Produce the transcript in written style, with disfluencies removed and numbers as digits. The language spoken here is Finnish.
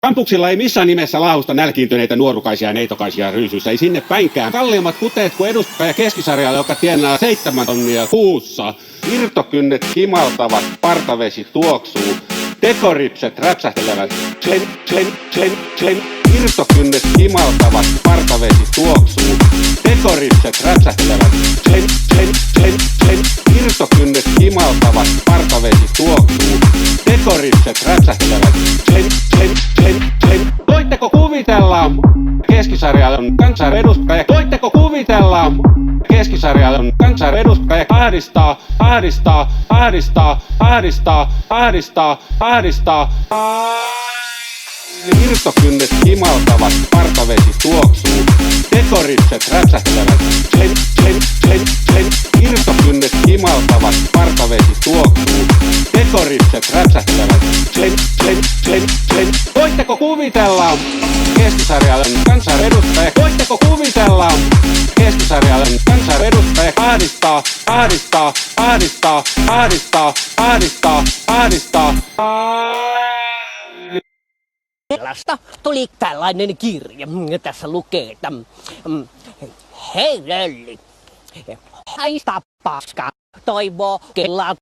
Kampuksilla ei missään nimessä laahusta nälkiintyneitä nuorukaisia ja neitokaisia ryysyissä, ei sinne päinkään. Kalliimmat kuteet kuin edustaja Keskisarjalla, joka tienaa 7 tonnia kuussa. Irtokynnet kimaltavat, partavesi tuoksuu. Tekoripset räpsähtelevät. Irtokynnet kimaltavat, partavesi tuoksuu. Tekoripset räpsähtelevät. Irtokynnet kimaltavat, partavesi tuoksuu. Tekoripset räpsähtelevät. Voitteko kuvitella? Keskisarjan kansanedustaja. Voitteko kuvitella? Keskisarjan kansanedustaja ahdistaa. Irtokynnet kimaltavat, partavesi tuoksuu. Tekoripset räpsähtelevät. Irtokynnet kimaltavat, partavesi tuoksuu. Tekoripset räpsähtelevät. Voitteko kuvitella? Keskisarjan kansanedustaja. Voitteko kuvitella? Keskisarjan kansanedustaja ahdistaa. Lasta tuli tällainen kirja. Tässä lukee, että hei Lölli, haista paska, toivoo kellat.